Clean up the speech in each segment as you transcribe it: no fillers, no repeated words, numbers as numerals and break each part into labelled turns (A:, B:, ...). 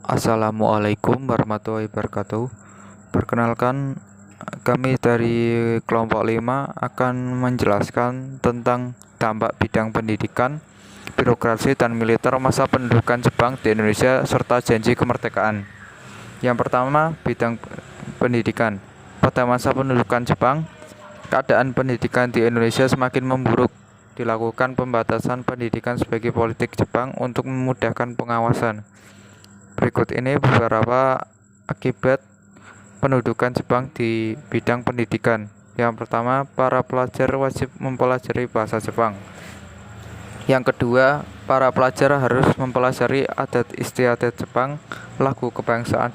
A: Assalamualaikum warahmatullahi wabarakatuh. Perkenalkan, kami dari kelompok 5 akan menjelaskan tentang dampak bidang pendidikan, birokrasi, dan militer masa pendudukan Jepang di Indonesia serta janji kemerdekaan. Yang pertama, bidang pendidikan. Pada masa pendudukan Jepang, keadaan pendidikan di Indonesia semakin memburuk. Dilakukan pembatasan pendidikan sebagai politik Jepang untuk memudahkan pengawasan. Berikut ini beberapa akibat pendudukan Jepang di bidang pendidikan. Yang pertama, para pelajar wajib mempelajari bahasa Jepang. Yang kedua, para pelajar harus mempelajari adat istiadat Jepang, lagu kebangsaan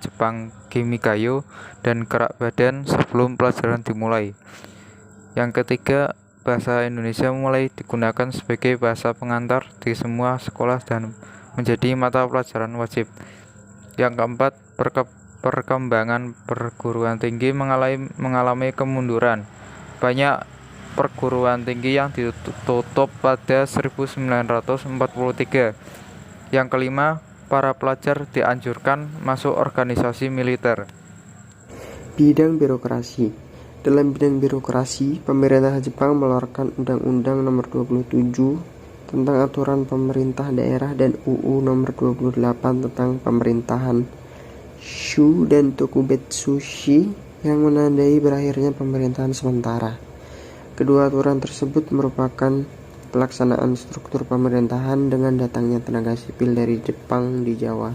A: Jepang Kimigayo, dan gerak badan sebelum pelajaran dimulai. Yang ketiga, bahasa Indonesia mulai digunakan sebagai bahasa pengantar di semua sekolah dan menjadi mata pelajaran wajib. Yang keempat, perkembangan perguruan tinggi mengalami kemunduran. Banyak perguruan tinggi yang ditutup pada 1943. Yang kelima, para pelajar dianjurkan masuk organisasi militer.
B: Bidang birokrasi. Dalam bidang birokrasi, pemerintah Jepang mengeluarkan Undang-Undang Nomor 27 tentang aturan pemerintah daerah dan UU Nomor 28 tentang pemerintahan Shu dan Tokubetsushi yang menandai berakhirnya pemerintahan sementara. Kedua aturan tersebut merupakan pelaksanaan struktur pemerintahan dengan datangnya tenaga sipil dari Jepang di Jawa.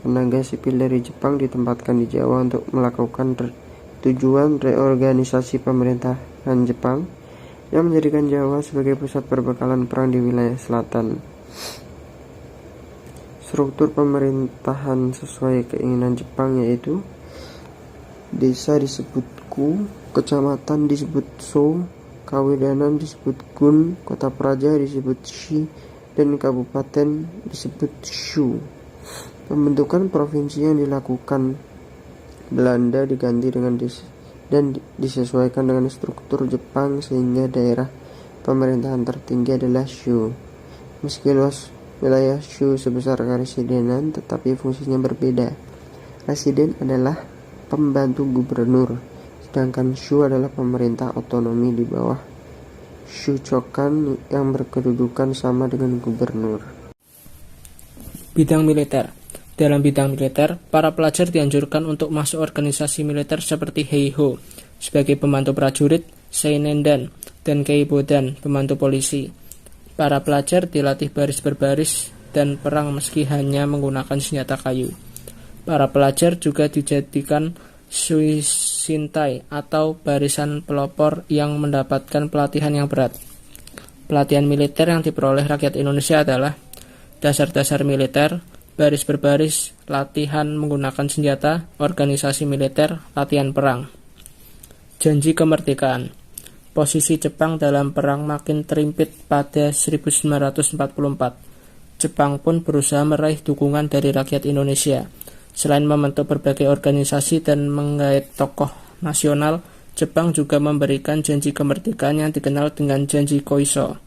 B: Tenaga sipil dari Jepang ditempatkan di Jawa untuk melakukan tujuan reorganisasi pemerintahan Jepang yang menjadikan Jawa sebagai pusat perbekalan perang di wilayah selatan. Struktur pemerintahan sesuai keinginan Jepang yaitu desa disebut ku, kecamatan disebut so, kawidanan disebut gun, kota praja disebut shi, dan kabupaten disebut shu. Pembentukan provinsi yang dilakukan Belanda diganti dengan dan disesuaikan dengan struktur Jepang sehingga daerah pemerintahan tertinggi adalah Shu. Meski luas wilayah Shu sebesar karesidenan, tetapi fungsinya berbeda. Residen adalah pembantu gubernur, sedangkan Shu adalah pemerintah otonomi di bawah Shuchokan yang berkedudukan sama dengan gubernur.
C: Bidang militer. Dalam bidang militer, para pelajar dianjurkan untuk masuk organisasi militer seperti Heiho sebagai pembantu prajurit, Seinendan, dan Keibodan, pembantu polisi. Para pelajar dilatih baris berbaris dan perang meski hanya menggunakan senjata kayu. Para pelajar juga dijadikan Suishintai atau barisan pelopor yang mendapatkan pelatihan yang berat. Pelatihan militer yang diperoleh rakyat Indonesia adalah dasar-dasar militer, baris berbaris, latihan menggunakan senjata, organisasi militer, latihan perang. Janji kemerdekaan. Posisi Jepang dalam perang makin terimpit pada 1944. Jepang pun berusaha meraih dukungan dari rakyat Indonesia. Selain membentuk berbagai organisasi dan menggait tokoh nasional, Jepang juga memberikan janji kemerdekaan yang dikenal dengan Janji Koiso.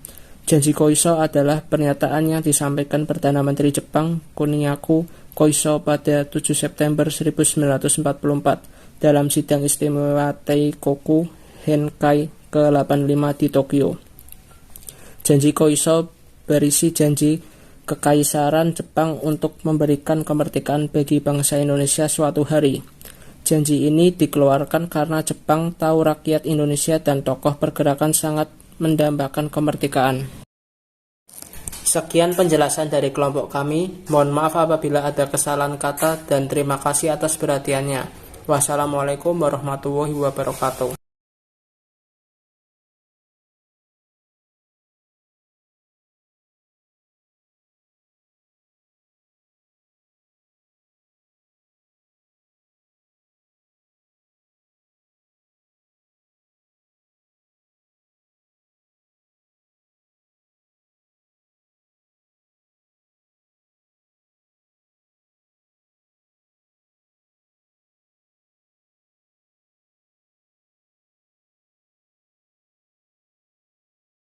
C: Janji Koiso adalah pernyataan yang disampaikan Perdana Menteri Jepang Kuniaku Koiso pada 7 September 1944 dalam sidang istimewa Teikoku Henkai ke-85 di Tokyo. Janji Koiso berisi janji kekaisaran Jepang untuk memberikan kemerdekaan bagi bangsa Indonesia suatu hari. Janji ini dikeluarkan karena Jepang tahu rakyat Indonesia dan tokoh pergerakan sangat mendambakan kemerdekaan. Sekian penjelasan dari kelompok kami. Mohon maaf apabila ada kesalahan kata dan terima kasih atas perhatiannya. Wassalamualaikum warahmatullahi wabarakatuh.